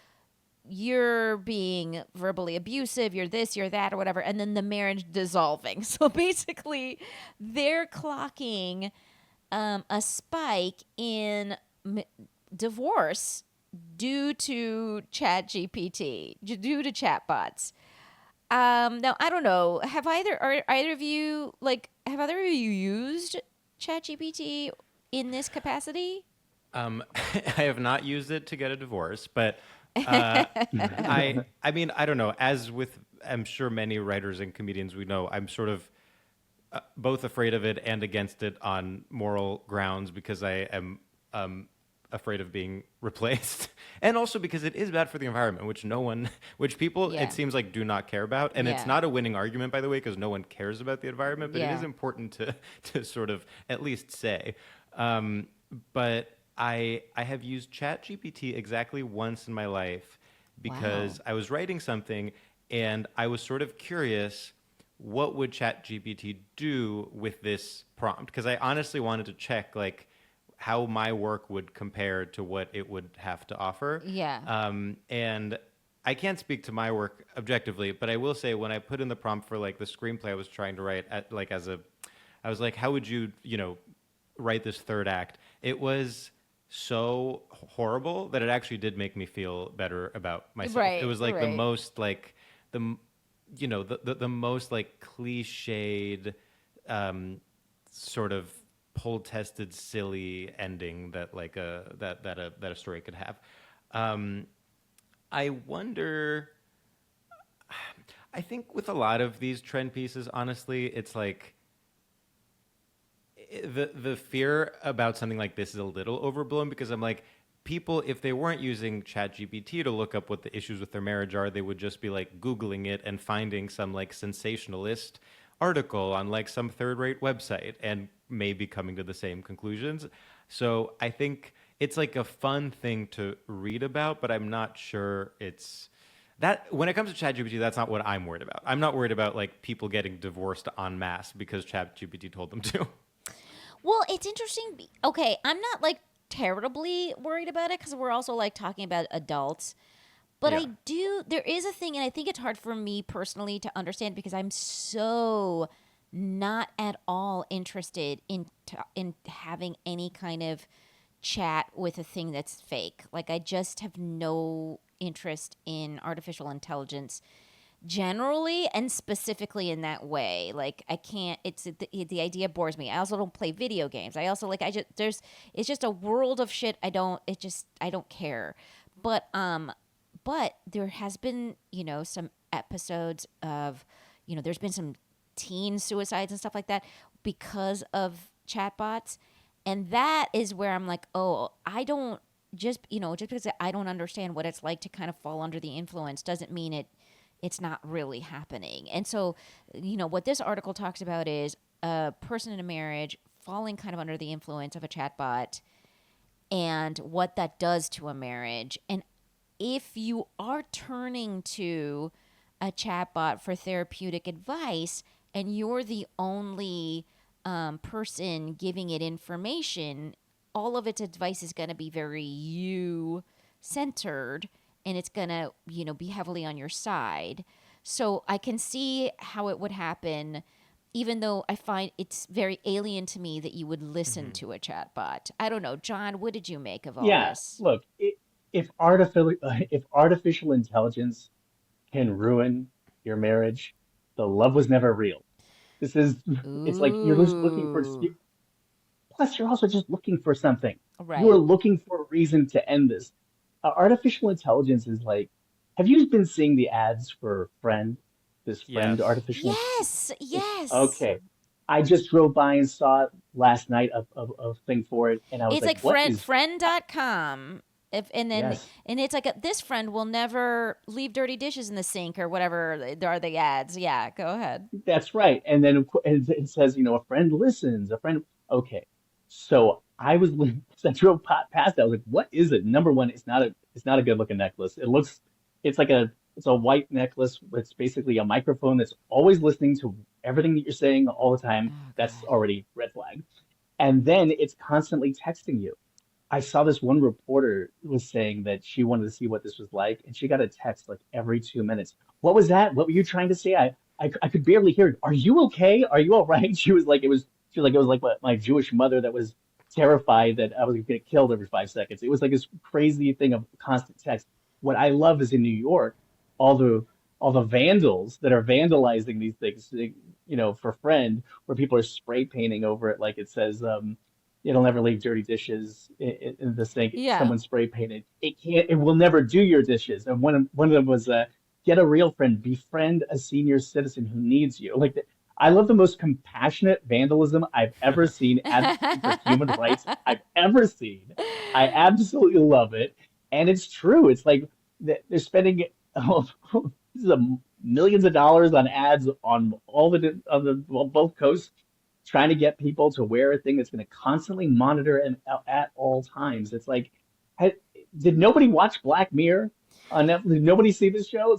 you're being verbally abusive, you're this, you're that, or whatever, and then the marriage dissolving. So basically, they're clocking a spike in divorce due to ChatGPT, due to chatbots. Now I don't know. Are either of you used ChatGPT in this capacity? I have not used it to get a divorce, but I mean, I don't know. As with, I'm sure many writers and comedians we know, I'm sort of both afraid of it and against it on moral grounds because I am afraid of being replaced, and also because it is bad for the environment, which people Yeah. it seems like do not care about, and it's Yeah. not a winning argument, by the way, because no one cares about the environment, but it Yeah. is important to sort of at least say. But I have used ChatGPT exactly once in my life because Wow. I was writing something and I was sort of curious what would ChatGPT do with this prompt, because I honestly wanted to check like how my work would compare to what it would have to offer. Yeah. And I can't speak to my work objectively, but I will say when I put in the prompt for like the screenplay I was trying to write I was like, how would you, write this third act? It was so horrible that it actually did make me feel better about myself. Right, It was like the right. most like the the most like cliched sort of pull tested silly ending that like that a story could have. I wonder. I think with a lot of these trend pieces, honestly, it's like the fear about something like this is a little overblown because I'm like, people, if they weren't using ChatGPT to look up what the issues with their marriage are, they would just be like Googling it and finding some like sensationalist article on like some third-rate website and maybe coming to the same conclusions. So I think it's like a fun thing to read about, but I'm not sure it's that when it comes to ChatGPT, that's not what I'm worried about. I'm not worried about like people getting divorced en masse because ChatGPT told them to. Well, it's interesting. Okay, I'm not like terribly worried about it because we're also like talking about adults. But Yeah. there is a thing, and I think it's hard for me personally to understand because I'm so not at all interested in having any kind of chat with a thing that's fake. Like, I just have no interest in artificial intelligence generally and specifically in that way. Like, I can't, the idea bores me. I also don't play video games. I also like, it's just a world of shit. I don't care. But, but there has been, some episodes of, there's been some teen suicides and stuff like that because of chatbots. And that is where I'm like, oh, I don't just because I don't understand what it's like to kind of fall under the influence doesn't mean it's not really happening. And so, what this article talks about is a person in a marriage falling kind of under the influence of a chatbot and what that does to a marriage. And if you are turning to a chatbot for therapeutic advice and you're the only person giving it information, all of its advice is going to be very you centered and it's going to, be heavily on your side. So I can see how it would happen, even though I find it's very alien to me that you would listen Mhm. to a chatbot. I don't know. John, what did you make of all Yeah, this? look, if artificial intelligence can ruin your marriage, the love was never real. This is it's like you're just looking for Ooh. plus you're also just looking for something. You are Right. looking for a reason to end this. Artificial intelligence is like, have you been seeing the ads for Friend? This Friend Yes. artificial Yes. it's Yes. okay. I just drove by and saw it last night of thing for it, and I was It's like, like what is friend.com. If and then yes. and it's like this friend will never leave dirty dishes in the sink or whatever there are the ads. Yeah, go ahead. That's right. And then it says, a friend listens, a friend. Okay. So as I drove past that, I was like, what is it? Number one, it's not a good looking necklace. It's a white necklace with basically a microphone that's always listening to everything that you're saying all the time. Oh That's God. already red flag. And then it's constantly texting you. I saw this one reporter was saying that she wanted to see what this was like, and she got a text like every 2 minutes. What was that? What were you trying to say? I could barely hear it. Are you okay? Are you all right? She was like, it was like my Jewish mother that was terrified that I was going to get killed every 5 seconds. It was like this crazy thing of constant text. What I love is in New York, all the all the vandals that are vandalizing these things, for friend, where people are spray painting over it, like it says, it'll never leave dirty dishes in the sink. Yeah. Someone spray painted. It will never do your dishes. And one of them was, get a real friend, befriend a senior citizen who needs you. I love the most compassionate vandalism I've ever seen, advocacy for human rights I've ever seen. I absolutely love it, and it's true. It's like they're spending this is millions of dollars on ads on both coasts, trying to get people to wear a thing that's going to constantly monitor and at all times. It's like, ha- did nobody watch Black Mirror on Netflix? Did nobody see this show?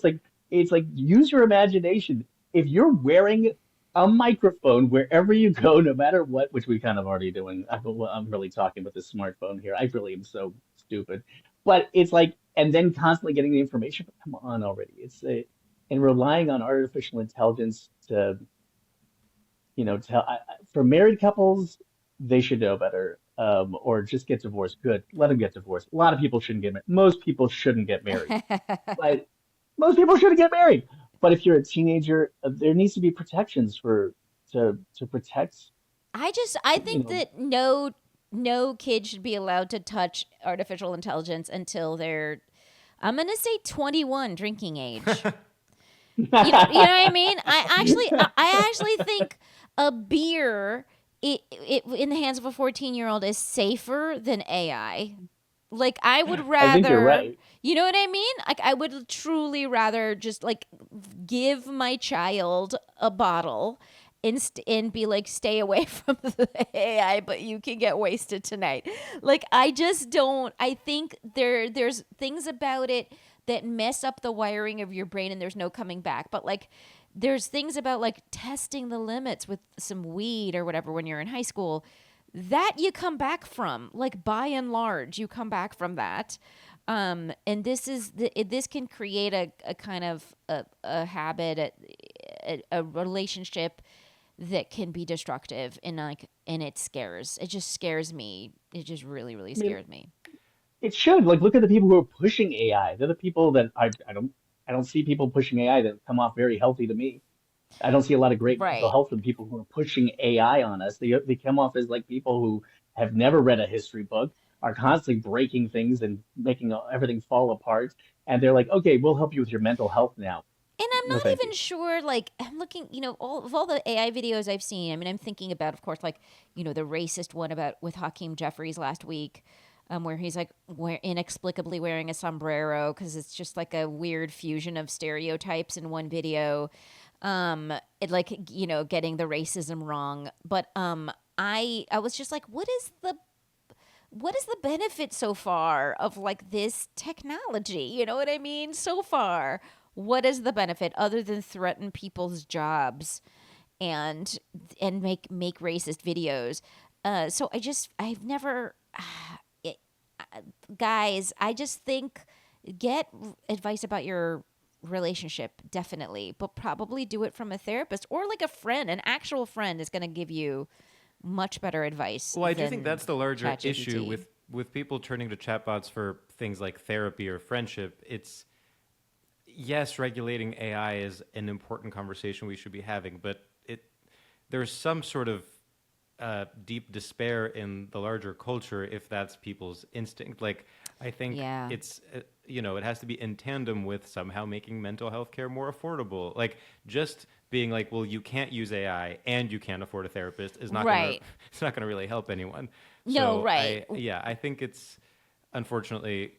It's like use your imagination. If you're wearing a microphone wherever you go, no matter what, which we kind of already doing. I'm really talking about the smartphone here. I really am so stupid, but it's like, and then constantly getting the information. But come on already. And relying on artificial intelligence to, for married couples, they should know better. Or just get divorced. Good. Let them get divorced. A lot of people shouldn't get married. Most people shouldn't get married. But most people shouldn't get married. But if you're a teenager, there needs to be protections to protect, I you think know. that no kid should be allowed to touch artificial intelligence until they're, I'm gonna say 21 drinking age. You know what I mean? I actually think a beer in the hands of a 14-year-old is safer than AI. Like I would I think you're rather, right. you know what I mean? Like I would truly rather just like give my child a bottle and be like, stay away from the AI, but you can get wasted tonight. Like I just don't. I think there's things about it that mess up the wiring of your brain, and there's no coming back. But like there's things about like testing the limits with some weed or whatever when you're in high school that you come back from. Like by and large, you come back from that. And this can create a kind of a habit, a relationship that can be destructive, and it just scares me. It just really really I mean, scares me. it should. Like, look at the people who are pushing AI. They're the people that I don't see people pushing AI that come off very healthy to me. I don't see a lot of great mental Right. health from people who are pushing AI on us. They come off as like people who have never read a history book, are constantly breaking things and making everything fall apart. And they're like, okay, we'll help you with your mental health now. And I'm No, not thank even you. sure, like, I'm looking, all the AI videos I've seen. I mean, I'm thinking about, of course, like, the racist one about with Hakeem Jeffries last week, where he's like inexplicably wearing a sombrero because it's just like a weird fusion of stereotypes in one video. Like, getting the racism wrong. But I was just like, what is the benefit so far of like this technology? You know what I mean? So far, what is the benefit other than threaten people's jobs and make racist videos? So I've never, it, guys. I just think get advice about your relationship definitely, but probably do it from a therapist or like a friend. An actual friend is going to give you much better advice Well, I do think than that's the larger issue ChatGPT. with people turning to chatbots for things like therapy or friendship. It's yes, regulating AI is an important conversation we should be having, but there's some sort of deep despair in the larger culture if that's people's instinct. Like, I think Yeah. it's it has to be in tandem with somehow making mental health care more affordable. Like, just being like, well, you can't use AI and you can't afford a therapist is not gonna Right. it's not gonna really help anyone. No, So right. I think it's unfortunately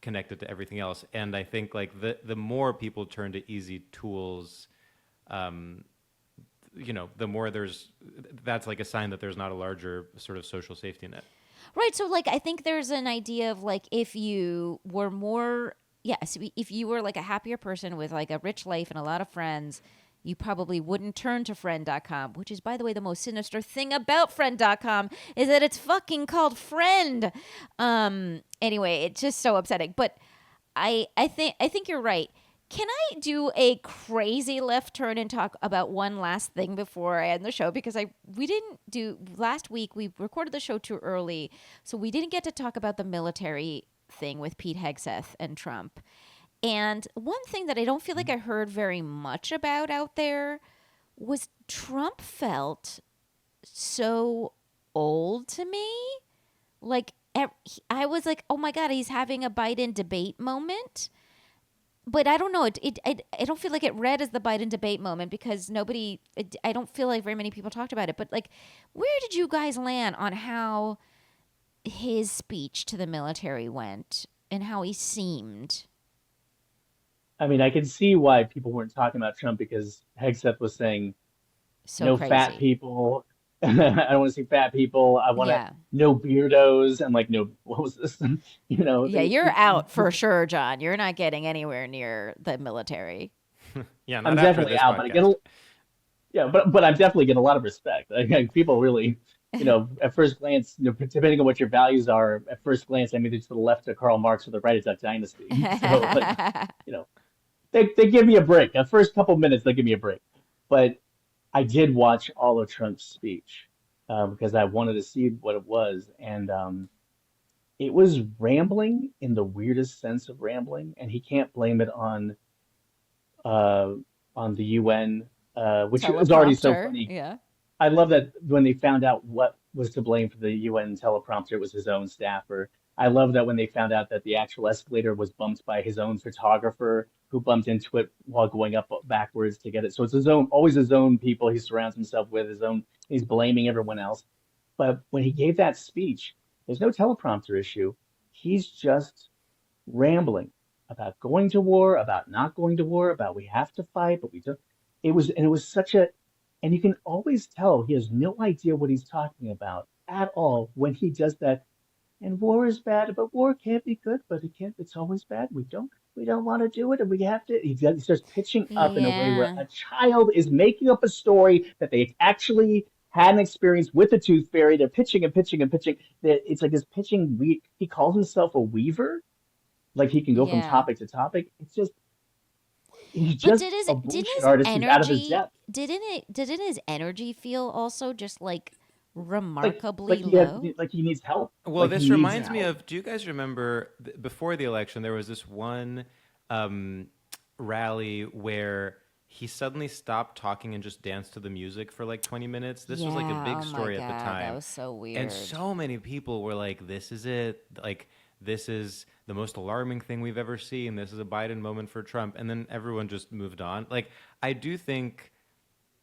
connected to everything else, and I think like the more people turn to easy tools, um, the more that's like a sign that there's not a larger sort of social safety net. Right. So, like, I think there's an idea of like if you were more, yes, if you were like a happier person with like a rich life and a lot of friends, you probably wouldn't turn to friend.com, which is, by the way, the most sinister thing about friend.com is that it's fucking called friend. Anyway, it's just so upsetting. But I think you're right. Can I do a crazy left turn and talk about one last thing before I end the show? Because we didn't do last week. We recorded the show too early, so we didn't get to talk about the military thing with Pete Hegseth and Trump. And one thing that I don't feel like I heard very much about out there was Trump felt so old to me. Like I was like, oh my God, he's having a Biden debate moment. But I don't know. I don't feel like it read as the Biden debate moment because I don't feel like very many people talked about it. But like, where did you guys land on how his speech to the military went and how he seemed? I mean, I can see why people weren't talking about Trump because Hegseth was saying So no fat crazy. people. I don't want to see fat people. I want to Yeah. no beardos and like no what was this? Yeah, you're out for sure, John. You're not getting anywhere near the military. Yeah, I'm not after definitely this out, but podcast. yeah, but I'm definitely get a lot of respect. Like, people really, at first glance, depending on what your values are, at first glance, I'm either to the left of Karl Marx or the right of Duck Dynasty. So like, you know, they give me a break. The first couple minutes, they give me a break. But I did watch all of Trump's speech because I wanted to see what it was, and it was rambling in the weirdest sense of rambling, and he can't blame it uh, on the UN, which is already so Teleprompter. funny. Yeah. I love that when they found out what was to blame for the UN teleprompter, it was his own staffer. I love that when they found out that the actual escalator was bumped by his own photographer who bumped into it while going up backwards to get it. So it's his own, always his own people he surrounds himself with, his own, he's blaming everyone else. But when he gave that speech, there's no teleprompter issue. He's just rambling about going to war, about not going to war, about we have to fight, but we don't. It was such a, and you can always tell he has no idea what he's talking about at all when he does that. And war is bad, but war can't be good, but it can't, it's always bad. We don't want to do it, and we have to. He starts pitching up in a way where Yeah. a child is making up a story that they actually had an experience with the tooth fairy. They're pitching and pitching and pitching. That it's like this pitching. He calls himself a weaver, like he can go from Yeah. topic to topic. He's But just a didn't bullshit his artist who's out of his energy depth. didn't his energy feel also just like Like remarkably low? like he needs help. Well, Like he this needs reminds me help. of. Do you guys remember before the election there was this one um, rally where he suddenly stopped talking and just danced to the music for like 20 minutes? This was like a Yeah. big Oh my story at the God, that time. was so And weird. so many people were like, this is it. Like, this is the most alarming thing we've ever seen. This is a Biden moment for Trump. And then everyone just moved on. Like, I do think,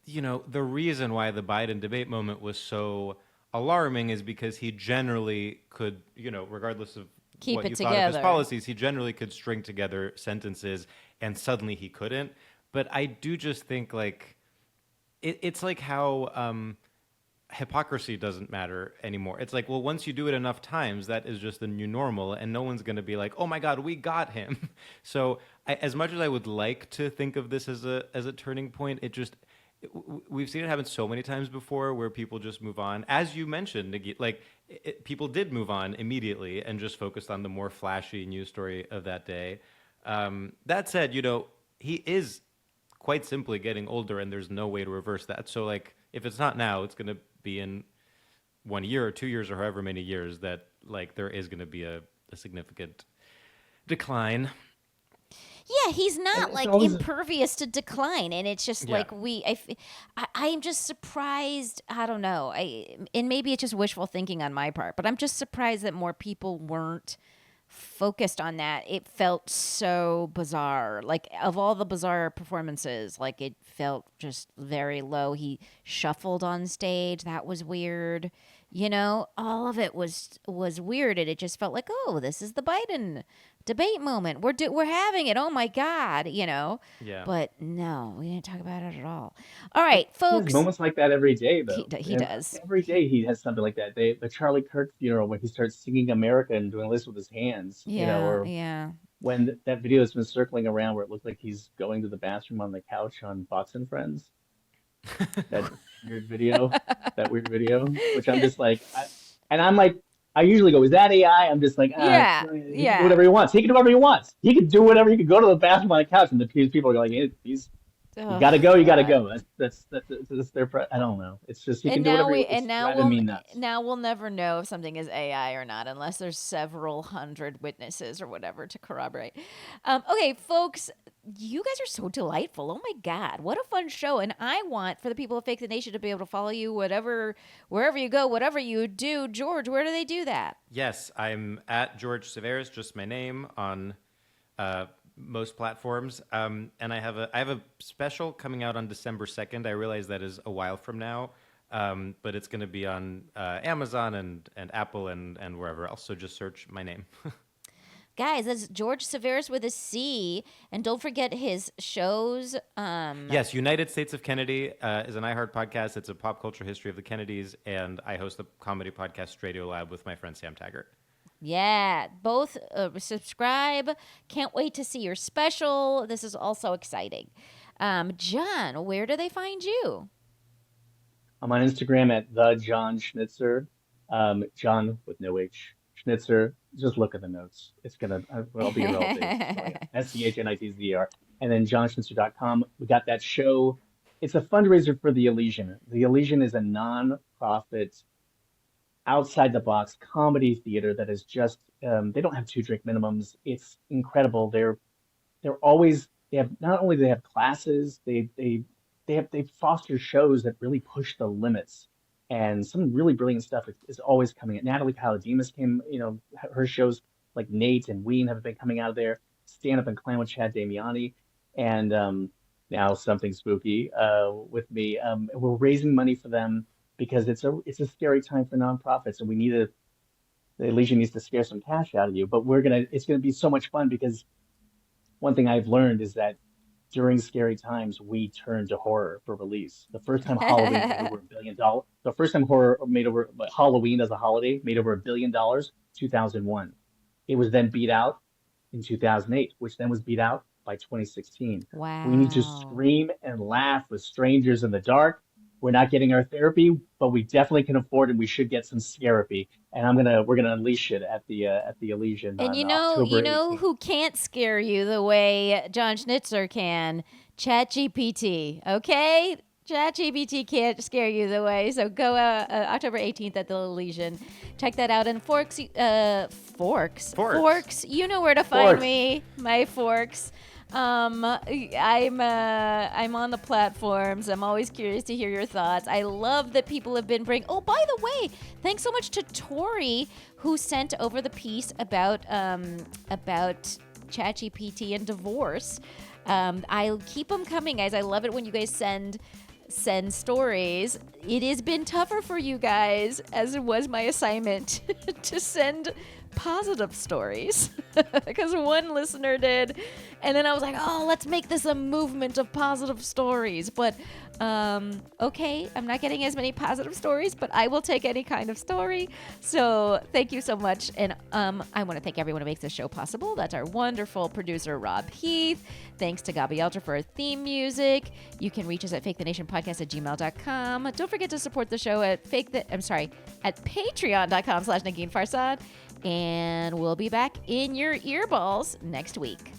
the reason why the Biden debate moment was so alarming is because he generally could, regardless of Keep what it you thought of his together. policies, he generally could string together sentences, and suddenly he couldn't. But I do just think, like, it's like how hypocrisy doesn't matter anymore. It's like, well, once you do it enough times, that is just the new normal, and no one's going to be like, oh my God, we got him. So as much as I would like to think of this as a turning point, we've seen it happen so many times before where people just move on. As you mentioned, Nikki, like people did move on immediately and just focused on the more flashy news story of that day. That said, he is quite simply getting older, and there's no way to reverse that. So, like, if it's not now, it's going to be in 1 year or 2 years or however many years that, like, there is going to be a significant decline. Yeah, he's And not it's like always impervious to decline, and it's just Yeah. like I'm just surprised. I don't know. And maybe it's just wishful thinking on my part, but I'm just surprised that more people weren't focused on that. It felt so bizarre. Like of all the bizarre performances, like it felt just very low. He shuffled on stage. That was weird. All of it was weird, and it just felt like, oh, this is the Biden debate moment. We're having it. Oh my God, Yeah. But no, we didn't talk about it at all. All right, he has folks. moments like that every day, He though. he does. Every day he has something like that. The Charlie Kirk funeral when he starts singing America and doing this with his hands, Yeah, or yeah. when that video has been circling around where it looked like he's going to the bathroom on the couch on Fox and Friends. That weird video, which I'm just like, and I'm like, I usually go, is that AI? I'm just like, Yeah, he can do yeah. whatever he wants. He can do whatever he wants. He can do whatever. He can go to the bathroom on the couch, and the people are like, he's you Oh gotta go, you gotta God. go. That's their. I don't know. It's just he And can do now whatever. we It's and now driving we'll me nuts. now we'll never know if something is AI or not unless there's several hundred witnesses or whatever to corroborate. Okay, folks, you guys are so delightful. Oh my God, what a fun show! And I want for the people of Fake the Nation to be able to follow you, wherever you go, whatever you do. George, where do they do that? Yes, I'm at George Civeris, just my name on most platforms. And I have a special coming out on December 2nd. I realize that is a while from now, but it's going to be on Amazon and Apple and wherever else. So just search my name. Guys, that's George Civeris with a C. And don't forget his shows. Yes, United States of Kennedy is an iHeart podcast. It's a pop culture history of the Kennedys, and I host the comedy podcast Radio Lab with my friend Sam Taggart. Yeah, both subscribe. Can't wait to see your special. This is also exciting. John, where do they find you? I'm on Instagram at the Jon Schnitzer, John with no H, Schnitzer. Just look at the notes. I'll be here all day. SCHNITZER. And then johnschnitzer.com. We got that show. It's a fundraiser for the Elysian. The Elysian is a non-profit, outside the box comedy theater that is just they don't have 2 drink minimums. It's incredible. They have not only do they have classes, they foster shows that really push the limits, and some really brilliant stuff is always coming. Natalie Paladimas came, her shows like Nate and Ween have been coming out of there. Stand Up and Clown with Chad Damiani, and now Something Spooky with me. We're raising money for them because it's a scary time for nonprofits, and the Legion needs to scare some cash out of you. But it's gonna be so much fun because one thing I've learned is that during scary times, we turn to horror for release. The first time Halloween made over $1 billion. The first time horror made over Halloween as a holiday made over $1 billion, 2001. It was then beat out in 2008, which then was beat out by 2016. We need to Wow. scream and laugh with strangers in the dark. We're not getting our therapy, but we definitely can afford it. We should get some therapy, and we're gonna unleash it at the Elysian And on you October know 18th. who can't scare you the way Jon Schnitzer can? ChatGPT. Okay? ChatGPT can't scare you the way. So go October 18th at the Elysian. Check that out. And Forks, Forks. You know where to find Forks. me, my Forks. I'm on the platforms. I'm always curious to hear your thoughts. I love that people have been bringing. Oh, by the way, thanks so much to Tori who sent over the piece about ChatGPT and divorce. I'll keep them coming, guys. I love it when you guys send stories. It has been tougher for you guys, as it was my assignment, to send positive stories because one listener did, and then I was like, oh, let's make this a movement of positive stories. But okay, I'm not getting as many positive stories, but I will take any kind of story. So thank you so much. And I want to thank everyone who makes this show possible. That's our wonderful producer, Rob Heath. Thanks to Gabi Alter for our theme music. You can reach us at fakethenation.podcast@gmail.com. Don't forget to support the show at patreon.com/Negin Farsad. And we'll be back in your earballs next week.